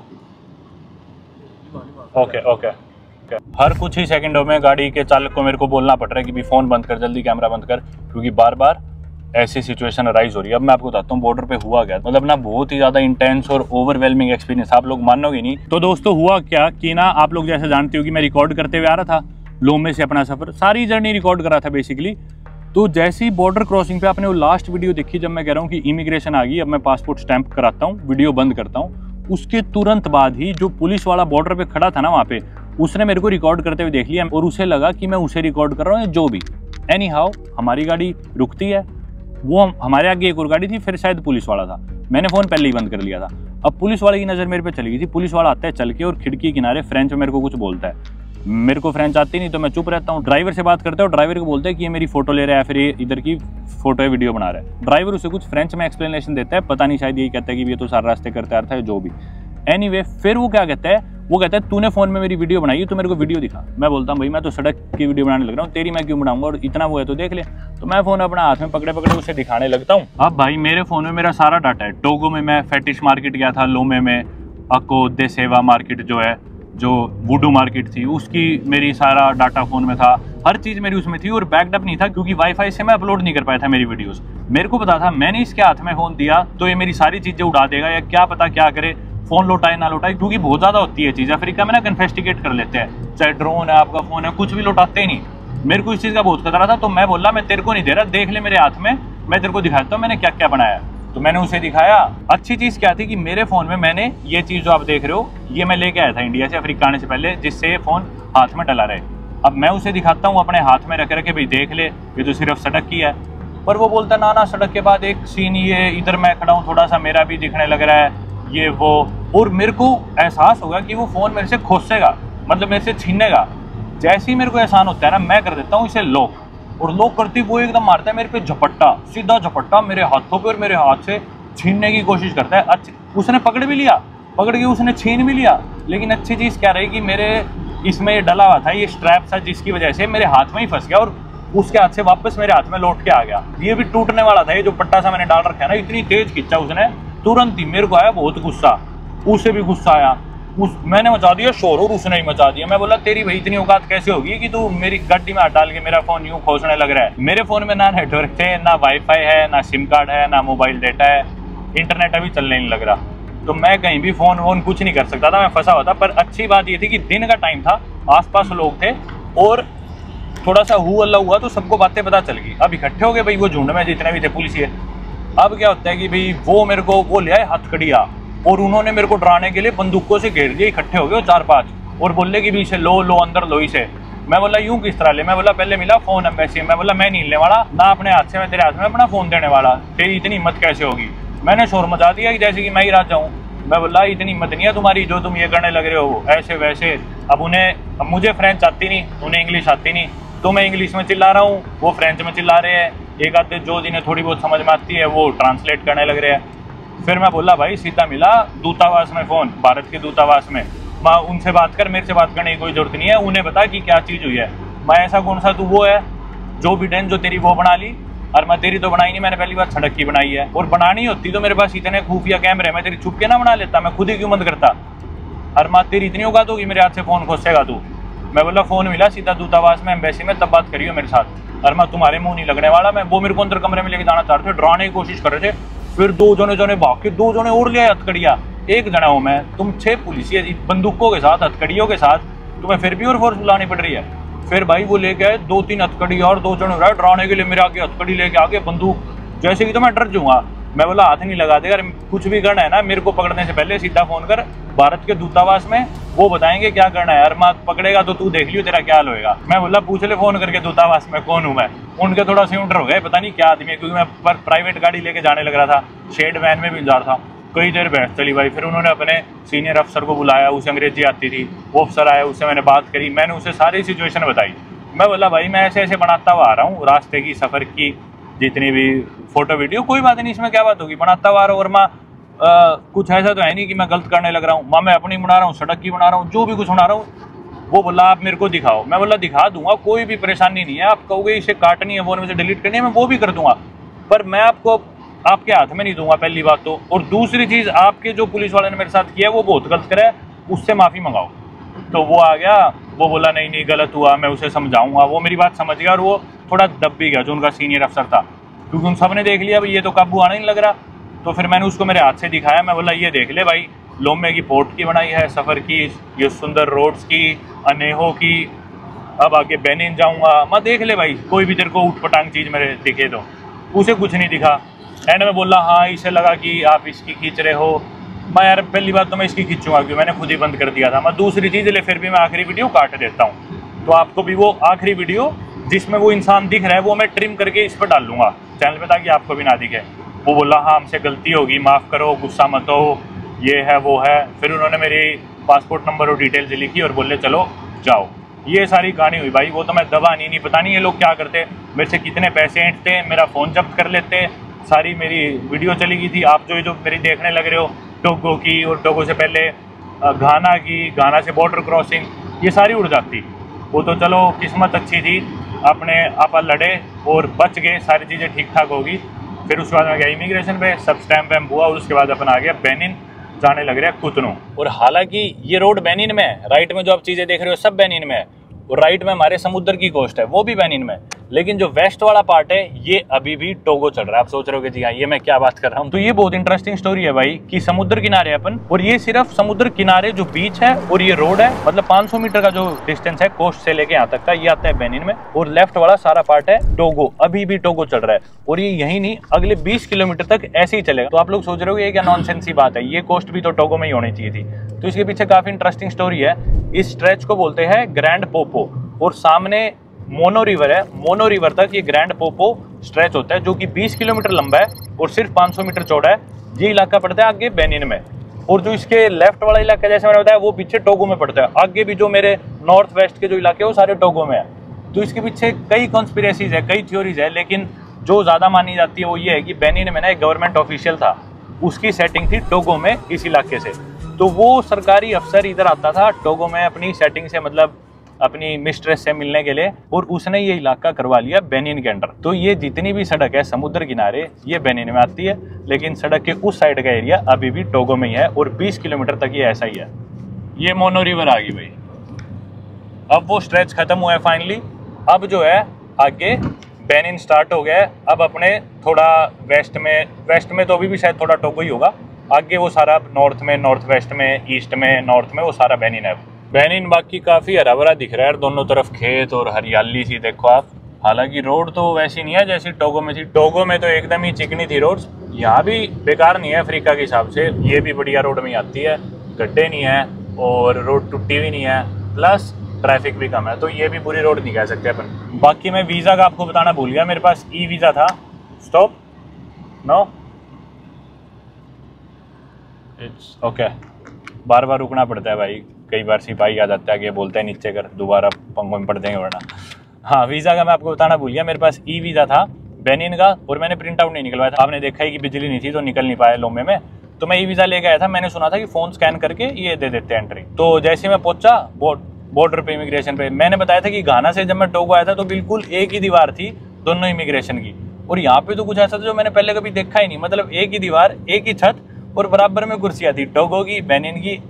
ओके हर कुछ ही सेकंडों में गाड़ी के चालक को मेरे को बोलना पड़ रहा है कि भी फोन बंद कर, जल्दी कैमरा बंद कर, क्योंकि बार बार ऐसी सिचुएशन अराइज हो रही है। अब मैं आपको बताता हूँ बॉर्डर पे हुआ क्या, मतलब ना बहुत ही ज्यादा इंटेंस और ओवरवेलमिंग एक्सपीरियंस, आप लोग मानोगे नहीं। तो दोस्तों हुआ क्या कि ना, आप लोग जैसे जानते हो कि मैं रिकॉर्ड करते हुए आ रहा था लोमे से अपना सफर, सारी जर्नी रिकॉर्ड करा था बेसिकली। तो जैसी बॉर्डर क्रॉसिंग पे आपने वो लास्ट वीडियो देखी जब मैं कह रहा हूँ कि इमिग्रेशन आ गई, अब मैं पासपोर्ट स्टैंप कराता हूँ, वीडियो बंद करता हूँ, उसके तुरंत बाद ही जो पुलिस वाला बॉर्डर पे खड़ा था ना वहाँ पे, उसने मेरे को रिकॉर्ड करते हुए देख लिया और उसे लगा कि मैं उसे रिकॉर्ड कर रहा हूँ, जो भी। एनी हाउ हमारी गाड़ी रुकती है, वो हमारे आगे एक और गाड़ी थी, फिर शायद पुलिस वाला था। मैंने फ़ोन पहले ही बंद कर लिया था। अब पुलिस वाले की नज़र मेरे पे चली गई थी। पुलिस वाला आता है चल के और खिड़की किनारे फ्रेंच में मेरे को कुछ बोलता है। मेरे को फ्रेंच आती नहीं तो मैं चुप रहता हूँ। ड्राइवर से बात करते हैं और ड्राइवर को बोलते हैं कि ये मेरी फोटो ले रहा है, फिर ये इधर की फोटो है, वीडियो बना रहा है। ड्राइवर उसे कुछ फ्रेंच में एक्सप्लेनेशन देता है, पता नहीं शायद यही कहता है कि ये तो सारे रास्ते करते आ रहा था, जो भी। एनीवे फिर वो क्या कहता है, वो कहता है तूने फ़ोन में मेरी वीडियो बनाई है, तो मेरे को वीडियो दिखा। मैं बोलता हूँ भाई मैं तो सड़क की वीडियो बनाने लग रहा हूँ, तेरी मैं क्यों बनाऊंगा, और इतना वो है तो देख ले। तो मैं फ़ोन अपना हाथ में पकड़े पकड़े उसे दिखाने लगता हूँ। अब भाई मेरे फ़ोन में मेरा सारा डाटा है। टोगो में मैं फेटिश मार्केट गया था, लोमे में अको दे सेवा मार्केट जो है, जो वुडू मार्केट थी, उसकी मेरी सारा डाटा फ़ोन में था, हर चीज़ मेरी उसमें थी। और बैकअप नहीं था क्योंकि वाईफाई से मैं अपलोड नहीं कर पाया था मेरी वीडियोस। मेरे को पता था मैंने इसके हाथ में फ़ोन दिया तो ये मेरी सारी चीज़ें उड़ा देगा, या क्या पता क्या करे, फ़ोन लौटाए ना लौटाए, क्योंकि बहुत ज़्यादा होती है चीज़। अफ्रीका में ना कन्फेस्टिकेट कर लेते हैं, चाहे ड्रोन है, आपका फ़ोन है, कुछ भी लौटाते ही नहीं। मेरे को इस चीज़ का बहुत खतरा था, तो मैं बोला मैं तेरे को नहीं दे रहा, देख ले मेरे हाथ में, मैं तेरे को दिखाता हूँ मैंने क्या क्या बनाया। तो मैंने उसे दिखाया। अच्छी चीज़ क्या थी कि मेरे फ़ोन में मैंने ये चीज़ जो आप देख रहे हो, ये मैं लेके आया था इंडिया से, अफ्रीका आने से पहले, जिससे ये फ़ोन हाथ में डला रहे। अब मैं उसे दिखाता हूँ अपने हाथ में रख रखे, भाई देख ले, ये तो सिर्फ सड़क की है। पर वो बोलता ना सड़क के बाद एक सीन, ये इधर मैं खड़ा हूँ, थोड़ा सा मेरा भी दिखने लग रहा है, ये वो। और मेरे को एहसास होगा कि वो फ़ोन मेरे से खोसेगा, मतलब मेरे से छीनेगा। जैसे ही मेरे को एहसास होता है ना, मैं कर देता हूँ इसे लॉक, और लॉक करती वो एकदम मारता है मेरे पे झपट्टा, सीधा झपट्टा मेरे हाथों पे, और मेरे हाथ से छीनने की कोशिश करता है। उसने पकड़ भी लिया, पकड़ के उसने छीन भी लिया। लेकिन अच्छी चीज़ क्या रही कि मेरे इसमें ये डला हुआ था, ये स्ट्रैप था, जिसकी वजह से मेरे हाथ में ही फंस गया और उसके हाथ से वापस मेरे हाथ में लौट के आ गया। ये भी टूटने वाला था, ये जो पट्टा सा मैंने डाल रखा है ना, इतनी तेज खींचा उसने, तुरंत ही। मेरे को आया बहुत गुस्सा, उसे भी गुस्सा आया। मैंने मचा दिया शोर और उसने ही मचा दिया। मैं बोला तेरी भाई इतनी औकात कैसे होगी कि तू मेरी गाड़ी में हाथ डाल के मेरा फ़ोन यूँ खोसने लग रहा है। मेरे फ़ोन में ना नेटवर्क थे, ना वाईफाई है, ना सिम कार्ड है, ना मोबाइल डेटा है, इंटरनेट अभी चलने नहीं लग रहा। तो मैं कहीं भी फ़ोन वोन कुछ नहीं कर सकता था, मैं फंसा हुआ था। पर अच्छी बात ये थी कि दिन का टाइम था, आसपास लोग थे, और थोड़ा सा हु अल्लाह हुआ तो सबको बातें पता चल गई। अब इकट्ठे हो गए भाई वो झुंड में जितने भी थे पुलिस। अब क्या होता है कि भाई वो मेरे को वो ले आए हथकड़िया, और उन्होंने मेरे को डराने के लिए बंदूकों से घेर दिया। इकट्ठे हो गए 4-5 और बोले कि भी इसे लो अंदर लो इसे। मैं बोला यूं किस तरह ले? मैं बोला पहले मिला फ़ोन एम्बेसी। मैं बोला मैं नहीं लेने वाला, ना अपने हाथ से मैं तेरे हाथ में अपना फ़ोन देने वाला, तेरी इतनी हिम्मत कैसे होगी? मैंने शोर मचा दिया कि जैसे कि मैं ही राजा हूँ। मैं बोला इतनी हिम्मत नहीं है तुम्हारी, जो तुम ये करने लग रहे हो ऐसे वैसे। अब मुझे फ्रेंच आती नहीं, उन्हें इंग्लिश आती नहीं, तो मैं इंग्लिश में चिल्ला रहा हूँ, वो फ्रेंच में चिल्ला रहे हैं। एक आधे जो जिन्हें थोड़ी बहुत समझ में आती है वो ट्रांसलेट करने लग रहे हैं। फिर मैं बोला भाई सीधा मिला दूतावास में फ़ोन, भारत के दूतावास में, मैं उनसे बात कर, मेरे से बात करने की कोई ज़रूरत नहीं है, उन्हें बता कि क्या चीज़ हुई है। मैं ऐसा कौन सा तू वो है जो बिडेन जो तेरी वो बना ली, और मैं तेरी तो बनाई नहीं, मैंने पहली बार सड़क की बनाई है। और बनानी होती तो मेरे पास इतने खुफिया कैमरे, मैं तेरी छुप के ना बना लेता, मैं खुद ही क्यों बंद करता? और माँ तेरी इतनी औकात होगी मेरे हाथ से फ़ोन खोसेगा तू? मैं बोला फ़ोन मिला सीधा दूतावास में, एम्बेसी में, तब बात करियो मेरे साथ। और मैं तुम्हारे मुँह नहीं लगने वाला। मैं वो मेरे को अंदर कमरे में लेके जाना चाह रहे थे, डराने की कोशिश कर रहे थे। फिर दो जने भाग के 2 जने और ले आए हथकड़िया। एक जना हूँ मैं, तुम 6 पुलिस बंदूकों के साथ, हथकड़ियों के साथ, तुम्हें फिर भी और फोर्स बुलानी पड़ रही है। फिर भाई वो लेके आए 2-3 हथकड़ी और 2 जने रहे डराने के लिए मेरे आगे, हथकड़ी लेके आगे बंदूक, जैसे कि तो मैं डर जाऊँगा। मैं बोला हाथ नहीं लगा देगा, कुछ भी करना है ना मेरे को पकड़ने से पहले सीधा फ़ोन कर भारत के दूतावास में, वो बताएंगे क्या करना है। अरमात पकड़ेगा तो तू देख लियो तेरा क्या हाल होएगा। मैं बोला पूछ ले फ़ोन करके दूतावास में कौन हूँ मैं। उनके थोड़ा से डर हो गए, पता नहीं क्या आदमी है, क्योंकि मैं प्राइवेट गाड़ी लेके जाने लग रहा था, शेड वैन में भी जा रहा था। कई देर बहस चली भाई। फिर उन्होंने अपने सीनियर अफसर को बुलाया, उसे अंग्रेजी आती थी, वो अफसर आया, उससे मैंने बात करी, मैंने उसे सारी सिचुएशन बताई। मैं बोला भाई मैं ऐसे ऐसे बनाता हुआ आ रहा हूँ, रास्ते की सफ़र की जितनी भी फ़ोटो वीडियो, कोई बात नहीं, इसमें क्या बात होगी, बनाता हुआ आ रहा हूँ। और माँ कुछ ऐसा तो है नहीं कि मैं गलत करने लग रहा हूँ, माँ मैं अपनी बना रहा हूँ, सड़क की बना रहा हूँ, जो भी कुछ बना रहा हूँ। वो बोला आप मेरे को दिखाओ। मैं बोला दिखा दूंगा, कोई भी परेशानी नहीं है। आप कहोगे इसे काटनी है, फ़ोन में से डिलीट करनी है, मैं वो भी कर दूंगा, पर मैं आपको आपके हाथ में नहीं दूंगा, पहली बात तो। और दूसरी चीज़, आपके जो पुलिस वाले ने मेरे साथ किया है वो बहुत गलत करा है, उससे माफ़ी मंगाओ। तो वो आ गया, वो बोला नहीं नहीं गलत हुआ, मैं उसे समझाऊंगा। वो मेरी बात समझ गया और वो थोड़ा दब भी गया, जो उनका सीनियर अफसर था, क्योंकि उन सब ने देख लिया भाई ये तो काबू आना नहीं लग रहा। तो फिर मैंने उसको मेरे हाथ से दिखाया, मैं बोला ये देख ले भाई, लोमे की पोर्ट की बनाई है, सफ़र की, ये सुंदर रोड्स की, अनेहो की, अब आगे बेनिन जाऊँगा, मैं देख ले भाई, कोई भी तेरे को उठ पटांग चीज़ मेरे दिखे तो। उसे कुछ नहीं दिखा। एंड में बोला हाँ, इसे लगा कि आप इसकी खींच रहे हो, मैं यार पहली बात तो मैं इसकी खींचूंगा क्योंकि मैंने खुद ही बंद कर दिया था। मैं दूसरी चीज़ ले फिर भी मैं आखिरी वीडियो काट देता हूँ, तो आपको भी वो आखिरी वीडियो जिसमें वो इंसान दिख रहा है वो मैं ट्रिम करके इस पर डाल लूँगा चैनल पे, ताकि आपको भी ना दिखे। वो बोला हाँ हमसे गलती होगी, माफ़ करो, गुस्सा मत हो, ये है वो है। फिर उन्होंने मेरी पासपोर्ट नंबर और डिटेल्स लिखी और बोले चलो जाओ। ये सारी कहानी हुई भाई। वो तो मैं दबा नहीं पता नहीं ये लोग क्या करते, मेरे से कितने पैसे ऐंठते, मेरा फ़ोन जब्त कर लेते। सारी मेरी वीडियो चली गई थी। आप जो मेरी देखने लग रहे हो टोगो की, और टोगो से पहले घाना की, घाना से बॉर्डर क्रॉसिंग, ये सारी उड़ जाती। वो तो चलो किस्मत अच्छी थी, अपने आप लड़े और बच गए, सारी चीज़ें ठीक ठाक होगी। फिर उसके बाद मैं गया इमिग्रेशन पे, सब स्टैम्प वैम्प हुआ, और उसके बाद अपन आ गया बेनिन, जाने लग रहा है कुतनू। और हालांकि ये रोड बेनिन में है, राइट में जो आप चीज़ें देख रहे हो सब बेनिन में है, और राइट में हमारे समुद्र की कोस्ट है वो भी बेनिन में, लेकिन जो वेस्ट वाला पार्ट है ये अभी भी टोगो चल रहा है। आप सोच रहे हो कि जी हाँ ये मैं क्या बात कर रहा हूँ। तो ये बहुत इंटरेस्टिंग स्टोरी है भाई कि समुद्र किनारे अपन, और ये सिर्फ समुद्र किनारे जो बीच है और ये रोड है, मतलब 500 मीटर का जो डिस्टेंस है कोस्ट से लेके यहाँ तक का, ये आता है बेनिन में। और लेफ्ट वाला सारा पार्ट है टोगो, अभी भी टोगो चल रहा है, और ये यही नहीं अगले 20 किलोमीटर तक ऐसे ही चलेगा। तो आप लोग सोच रहे हो ये क्या नॉनसेंस की बात है, ये कोस्ट भी तो टोगो में ही होनी चाहिए थी। तो इसके पीछे काफी इंटरेस्टिंग स्टोरी है। इस स्ट्रेच को बोलते हैं ग्रैंड पोपो, और सामने मोनो रिवर है, मोनो रिवर तक ये ग्रैंड पोपो स्ट्रेच होता है, जो कि 20 किलोमीटर लंबा है और सिर्फ 500 मीटर चौड़ा है। ये इलाका पड़ता है आगे बेनिन में, और जो इसके लेफ्ट वाला इलाका जैसे मैंने बताया वो पीछे टोगो में पड़ता है। आगे भी जो मेरे नॉर्थ वेस्ट के जो इलाके हैं वो सारे टोगो में है। तो इसके पीछे कई कॉन्स्पिरेसीज है, कई थ्योरीज है, लेकिन जो ज़्यादा मानी जाती है वो ये है कि बेनिन में ना एक गवर्नमेंट ऑफिशियल था, उसकी सेटिंग थी टोगो में इस इलाके से। तो वो सरकारी अफसर इधर आता था टोगो में अपनी सेटिंग से, मतलब अपनी मिस्ट्रेस से मिलने के लिए, और उसने ये इलाका करवा लिया बेनिन के अंडर। तो ये जितनी भी सड़क है समुद्र किनारे ये बेनिन में आती है, लेकिन सड़क के उस साइड का एरिया अभी भी टोगो में ही है, और 20 किलोमीटर तक ये ऐसा ही है। ये मोनो रिवर आ गई भाई, अब वो स्ट्रेच खत्म हुआ है फाइनली। अब जो है आगे बेनिन स्टार्ट हो गया है। अब अपने थोड़ा वेस्ट में तो अभी भी शायद थोड़ा टोगो ही होगा, आगे वो सारा नॉर्थ में, नॉर्थ वेस्ट में, ईस्ट में, नॉर्थ में वो सारा बेनिन है। बेनिन बाकी काफ़ी हरा भरा दिख रहा है, दोनों तरफ खेत और हरियाली सी देखो आप। हालांकि रोड तो वैसी नहीं है जैसी टोगो में थी, टोगो में तो एकदम ही चिकनी थी रोड्स। यहाँ भी बेकार नहीं है अफ्रीका के हिसाब से, ये भी बढ़िया रोड में आती है, गड्ढे नहीं है और रोड टूटी भी नहीं है, प्लस ट्रैफिक भी कम है, तो ये भी बुरी रोड नहीं कह सकते अपन। बाकी मैं वीज़ा का आपको बताना भूल गया, मेरे पास ई वीज़ा था। Stop no, it's okay. बार बार रुकना पड़ता है भाई, कई बार सिपाही आ जाता है कि बोलते हैं नीचे कर, दोबारा पंगों में पड़ देंगे वरना। हाँ, वीज़ा का मैं आपको बताना भूल गया, मेरे पास ई वीज़ा था बेनिन का, और मैंने प्रिंट आउट नहीं निकलवाया था। आपने देखा है कि बिजली नहीं थी तो निकल नहीं पाया लोमे में, तो मैं ई वीज़ा लेके आया था। मैंने सुना था कि फ़ोन स्कैन करके ये दे देते हैं एंट्री। तो जैसे मैं पहुंचा बॉर्डर पे, इमिग्रेशन पे, मैंने बताया था कि घाना से जब मैं टोगो आया था तो बिल्कुल एक ही दीवार थी दोनों इमिग्रेशन की, और यहाँ पे तो कुछ ऐसा था जो मैंने पहले कभी देखा ही नहीं। मतलब एक ही दीवार, एक ही छत, और बराबर में कुर्सियाँ थी, टोगो की, बेनिन की।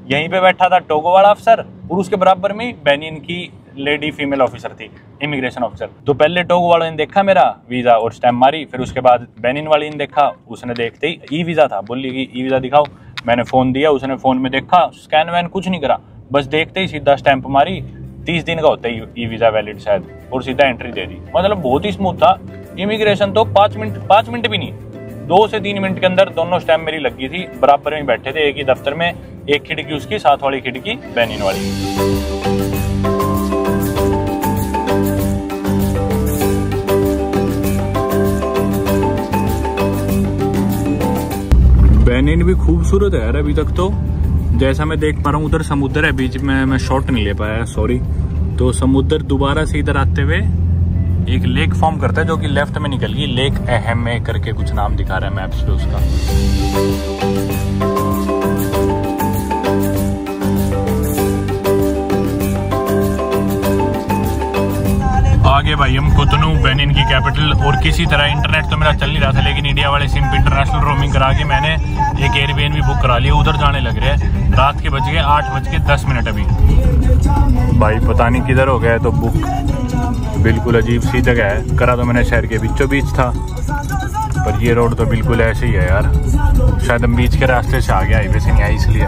यहीं पे बैठा था टोगो वाला अफसर, और उसके बराबर में बेनिन की लेडी फीमेल ऑफिसर थी, इमिग्रेशन ऑफिसर। तो पहले टोगो वाले ने देखा मेरा वीज़ा और स्टैम्प मारी, फिर उसके बाद बेनिन वाली ने देखा, उसने देखते ही ई वीज़ा था, बोली कि ई वीज़ा दिखाओ। मैंने फ़ोन दिया, उसने फ़ोन में देखा, स्कैन वैन कुछ नहीं करा, बस देखते ही सीधा स्टैंप मारी। 30 दिन का होता है ई वीज़ा वैलिड शायद, और सीधा एंट्री दे दी। मतलब बहुत ही स्मूथ था। इमिग्रेशन तो 5 मिनट भी नहीं, 2 से 3 मिनट के अंदर दोनों स्टैम्प मेरी लगी थी। बराबर में बैठे थे एक ही दफ्तर में, एक खिड़की उसकी, साथ वाली खिड़की बेनिन वाली। बेनिन भी खूबसूरत है यार अभी तक तो, जैसा मैं देख पा रहा हूँ। उधर समुद्र है बीच में, मैं शॉट नहीं ले पाया सॉरी। तो समुद्र दोबारा से इधर आते हुए एक लेक फॉर्म करता है, जो कि लेफ्ट में निकल गई, लेक एहेमे करके कुछ नाम दिखा रहा है मैप्स पे उसका। आगे भाई हम कुतनू, बेनिन की कैपिटल, और किसी तरह इंटरनेट तो मेरा चल नहीं रहा था, लेकिन इंडिया वाले सिम पे इंटरनेशनल रोमिंग करा के मैंने एक एयरबीएनबी बुक करा लिया। उधर जाने लग रहे हैं, रात के बज गए 8:10 अभी। भाई पता नहीं किधर हो गया, तो बुक बिल्कुल अजीब सी जगह है, करा तो मैंने शहर के बीचों बीच था, पर ये रोड तो बिल्कुल ऐसे ही है यार। शायद हम बीच के रास्ते से आ गया, हाईवे से नहीं आई, इसलिए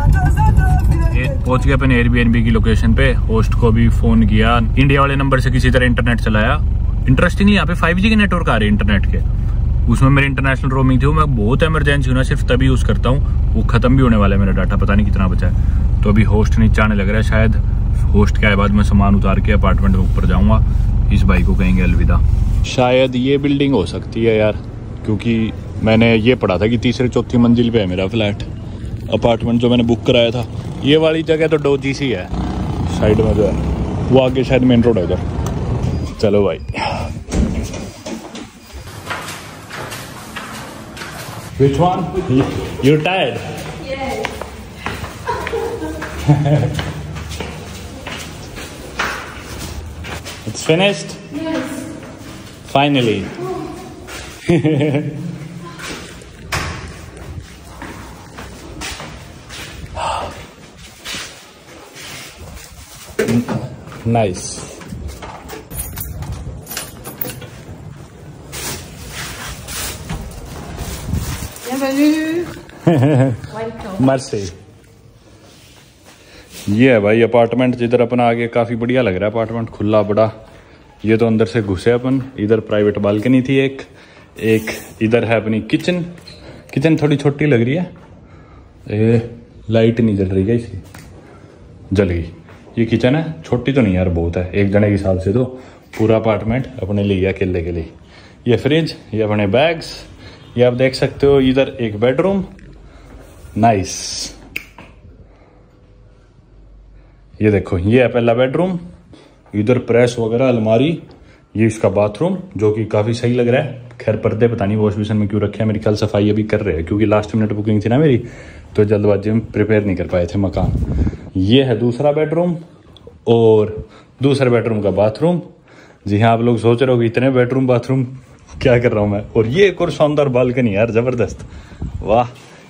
पहुंच गया अपने एयरबीएनबी की लोकेशन पे। होस्ट को भी फोन किया, इंडिया वाले नंबर से किसी तरह इंटरनेट चलाया। इंटरेस्टिंगली यहाँ पे 5G के नेटवर्क आ रहे हैं इंटरनेट के, उसमें मेरी इंटरनेशनल रोमिंग थी, वो मैं बहुत इमरजेंसी हूँ ना सिर्फ तभी यूज़ करता हूँ। वो ख़त्म भी होने वाला है मेरा डाटा, पता नहीं कितना बचा है। तो अभी होस्ट नीचे आने लग रहा है, शायद होस्ट के आए बाद मैं सामान उतार के अपार्टमेंट में ऊपर जाऊँगा। इस भाई को कहेंगे अलविदा। शायद ये बिल्डिंग हो सकती है यार, क्योंकि मैंने ये पढ़ा था कि तीसरी चौथी मंजिल पे है मेरा फ्लैट, अपार्टमेंट जो मैंने बुक कराया था। ये वाली जगह तो डोजी सी है, साइड में जो है वो आगे शायद मेन रोड है उधर। चलो भाई। Which one? You're tired? Yes. It's finished? Yes. Finally. Nice. Bienvenue. Welcome. Mercy. ये है भाई अपार्टमेंट, जिधर अपन आगे काफ़ी बढ़िया लग रहा है अपार्टमेंट, खुला बड़ा। ये तो अंदर से घुसे अपन, इधर प्राइवेट बालकनी थी एक इधर है अपनी किचन। किचन थोड़ी छोटी लग रही है, लाइट नहीं जल रही है इसकी, जल गई। ये किचन है, छोटी तो नहीं यार, बहुत है एक जने के हिसाब से। तो पूरा अपार्टमेंट अपने लिए अकेले के लिए। ये फ्रिज, ये अपने बैग्स, ये आप देख सकते हो। इधर एक बेडरूम, नाइस। ये देखो, ये है पहला बेडरूम। इधर प्रेस वगैरह, अलमारी, ये इसका बाथरूम जो कि काफ़ी सही लग रहा है। खैर पर्दे पता नहीं वॉश बेसिन में क्यों रखे हैं, मेरी ख्याल सफाई अभी कर रहे हैं, क्योंकि लास्ट मिनट बुकिंग थी ना मेरी, तो जल्दबाजी में प्रिपेयर नहीं कर पाए थे मकान। ये है दूसरा बेडरूम और दूसरे बेडरूम का बाथरूम। जी हाँ, आप लोग सोच रहे हो कि इतने बेडरूम बाथरूम क्या कर रहा हूँ मैं। और ये एक और शानदार बालकनी यार, ज़बरदस्त, वाह।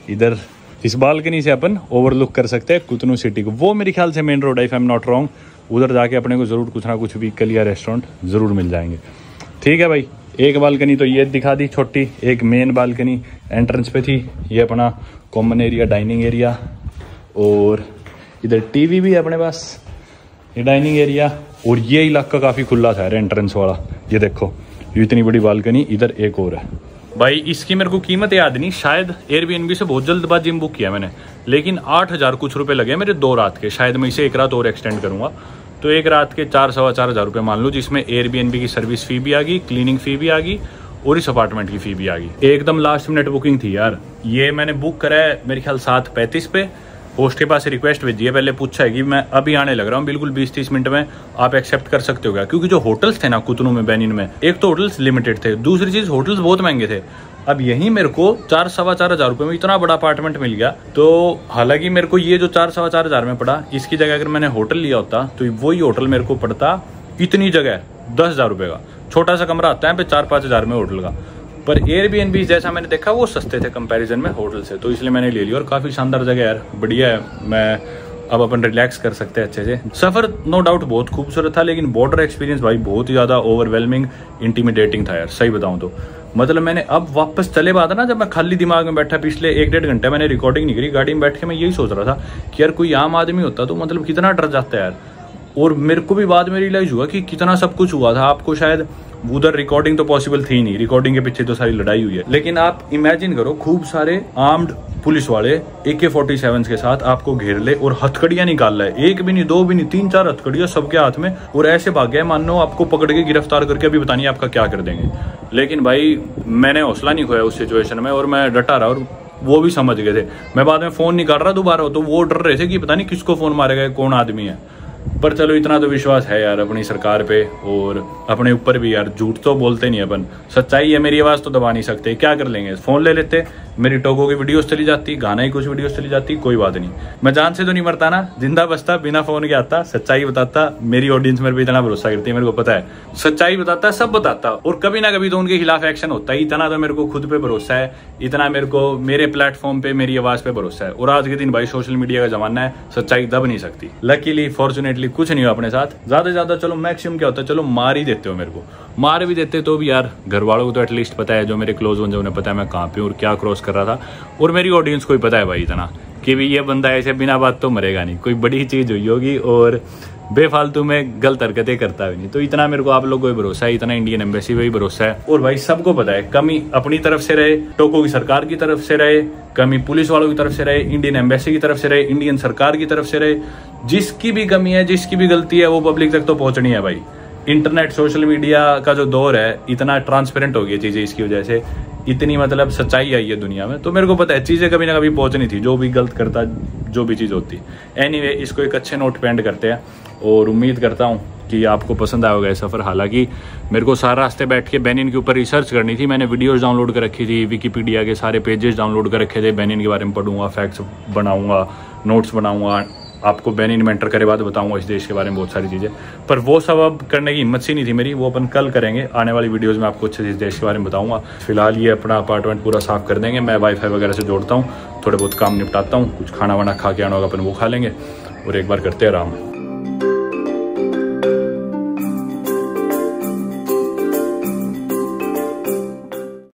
इधर इस बालकनी से अपन ओवरलुक कर सकते हैं कुतनू सिटी को। वो मेरे ख्याल से मेन रोड है, if I am not wrong. उधर जाके अपने को ज़रूर कुछ ना कुछ व्हीकल या रेस्टोरेंट ज़रूर मिल जाएंगे। ठीक है भाई, एक बालकनी तो ये दिखा दी छोटी, एक मेन बालकनी एंट्रेंस पे थी। ये अपना कॉमन एरिया, डाइनिंग एरिया, और इधर टीवी भी है अपने पास, ये डाइनिंग एरिया। और ये इलाका काफ़ी खुला था एंट्रेंस वाला, ये देखो, ये इतनी बड़ी बालकनी। इधर एक और है भाई, इसकी मेरे को कीमत याद नहीं, शायद एयरबीएनबी से बहुत जल्दबाजी में बुक किया मैंने, लेकिन 8,000 कुछ रुपए लगे मेरे 2 रात के। शायद मैं इसे 1 रात और एक्सटेंड करूंगा, तो 1 रात के 4-4,500 रुपये मान लो, जिसमें एयरबीएनबी की सर्विस फी भी आ गई, क्लीनिंग फी भी आ गई, और इस अपार्टमेंट की फी भी आ गई। एकदम लास्ट मिनट बुकिंग थी यार। ये मैंने बुक करा है मेरे ख्याल 7:35 पे। होस्ट के पास रिक्वेस्ट भेजी है, पहले पूछा है कि मैं अभी आने लग रहा हूँ, बिल्कुल 20-30 मिनट में आप एक्सेप्ट कर सकते हो क्या, क्योंकि जो होटल्स थे ना कुतनू में, बेनिन में, एक तो होटल्स लिमिटेड थे, दूसरी चीज होटल्स बहुत महंगे थे। अब यहीं मेरे को 4-4,500 रुपये में इतना बड़ा अपार्टमेंट मिल गया। तो हालांकि मेरे को ये जो 4-4,500 में पड़ा, इसकी जगह अगर मैंने होटल लिया होता तो वही होटल मेरे को पड़ता इतनी जगह 10,000 रुपये का। छोटा सा कमरा आता है पे 4-5 में होटल का। पर एयरबीएनबी जैसा मैंने देखा वो सस्ते थे कंपैरिजन में होटल से, तो इसलिए मैंने ले लिया। और काफ़ी शानदार जगह यार, बढ़िया है। मैं अब अपन रिलैक्स कर सकते हैं अच्छे से। सफ़र नो डाउट बहुत खूबसूरत था, लेकिन बॉर्डर एक्सपीरियंस भाई बहुत ही ज़्यादा ओवरवेलमिंग, इंटीमिडेटिंग था यार, सही बताऊँ तो। मतलब मैंने अब वापस चले बात ना, जब मैं खाली दिमाग में बैठा पिछले 1-1.5 घंटे मैंने रिकॉर्डिंग नहीं करी, गाड़ी में बैठ के मैं यही सोच रहा था कि यार कोई आम आदमी होता तो मतलब कितना डर जाता है यार। और मेरे को भी बाद में रियलाइज हुआ कि कितना सब कुछ हुआ था। आपको शायद उधर रिकॉर्डिंग तो पॉसिबल थी नहीं, रिकॉर्डिंग के पीछे तो सारी लड़ाई हुई है, लेकिन आप इमेजिन करो खूब सारे आर्म्ड पुलिस वाले AK-47 के साथ आपको घेर ले और हथकड़ियां निकाल रहे, 1 भी नहीं 2 भी नहीं 3-4 हथकड़ियां सबके हाथ में, और ऐसे भाग गए मान लो आपको पकड़ के गिरफ्तार करके अभी बताइए आपका क्या कर देंगे। लेकिन भाई मैंने हौसला नहीं खोया उस सिचुएशन में, और मैं डटा रहा, और वो भी समझ गए थे। मैं बाद में फोन नहीं कर रहा दोबारा, तो वो डर रहे थे कि पता नहीं किसको फोन मारेगा, कौन आदमी है। पर चलो इतना तो विश्वास है यार अपनी सरकार पे, और अपने ऊपर भी यार। झूठ तो बोलते नहीं अपन, सच्चाई है। मेरी आवाज़ तो दबा नहीं सकते, क्या कर लेंगे, फ़ोन ले लेते, मेरी टोको की वीडियोस चली जाती, गाना ही कुछ वीडियोस चली जाती, कोई बात नहीं। मैं जान से तो नहीं मरता ना, जिंदा बचता, बिना फ़ोन के आता, सच्चाई बताता। मेरी ऑडियंस मेरे पे इतना भरोसा करती है, मेरे को पता है, सच्चाई बताता, सब बताता, और कभी ना कभी तो उनके खिलाफ एक्शन होता है। इतना तो मेरे को खुद पे भरोसा है, इतना मेरे को मेरे प्लेटफॉर्म पे मेरी आवाज़ पे भरोसा है। और आज के दिन भाई सोशल मीडिया का जमाना है, सच्चाई दब नहीं सकती। लकीली फॉर्चुनेटली कुछ नहीं हुआ अपने साथ। ज्यादा से ज्यादा चलो मैक्सिमम क्या होता है, चलो मार ही देते हो मेरे को, मार भी देते तो भी यार घर वालों को तो एटलीस्ट पता है, जो मेरे क्लोज वन, जो उन्हें पता है मैं कहाँ पे और क्या क्रॉस कर रहा था। और मेरी ऑडियंस को भी पता है भाई इतना कि भी ये बंदा ऐसे बिना बात तो मरेगा नहीं, कोई बड़ी चीज हुई होगी। और बेफालतू में गलत हरकतें करता है नहीं। तो इतना मेरे को आप लोगों को भरोसा है, इतना इंडियन एम्बेसी पे भी भरोसा है। और भाई सबको पता है कमी अपनी तरफ से रहे, टोको की सरकार की तरफ से रहे, कमी पुलिस वालों की तरफ से रहे, इंडियन एम्बेसी की तरफ से रहे, इंडियन सरकार की तरफ से रहे, जिसकी भी कमी है, जिसकी भी गलती है, वो पब्लिक तक तो पहुंचनी है भाई। इंटरनेट सोशल मीडिया का जो दौर है, इतना ट्रांसपेरेंट हो गई चीजें, इसकी वजह से इतनी मतलब सच्चाई आई है दुनिया में। तो मेरे को पता है चीजें कभी ना कभी पहुंचनी थी, जो भी गलत करता, जो भी चीज होती। एनीवे, इसको एक अच्छे नोट पे एंड करते हैं और उम्मीद करता हूँ कि आपको पसंद आएगा ये सफ़र। हालांकि मेरे को सारा रास्ते बैठ के बेनिन के ऊपर रिसर्च करनी थी, मैंने वीडियोस डाउनलोड कर रखी थी, विकीपीडिया के सारे पेजेस डाउनलोड कर रखे थे, बेनिन के बारे में पढ़ूंगा, फैक्ट्स बनाऊंगा, नोट्स बनाऊंगा, आपको बेनिन में एंटर करे बाद बताऊंगा इस देश के बारे में बहुत सारी चीज़ें। पर वो सब अब करने की हिम्मत सी नहीं थी मेरी, वो अपन कल करेंगे। आने वाली वीडियोस में आपको अच्छे से इस देश के बारे में बताऊंगा। फिलहाल ये अपना अपार्टमेंट पूरा साफ कर देंगे, मैं वाईफाई वगैरह से जोड़ता हूँ, थोड़े बहुत काम निपटाता हूँ, कुछ खाना वाना खा के आना होगा अपन वो खा लेंगे और एक बार करते हैं आराम।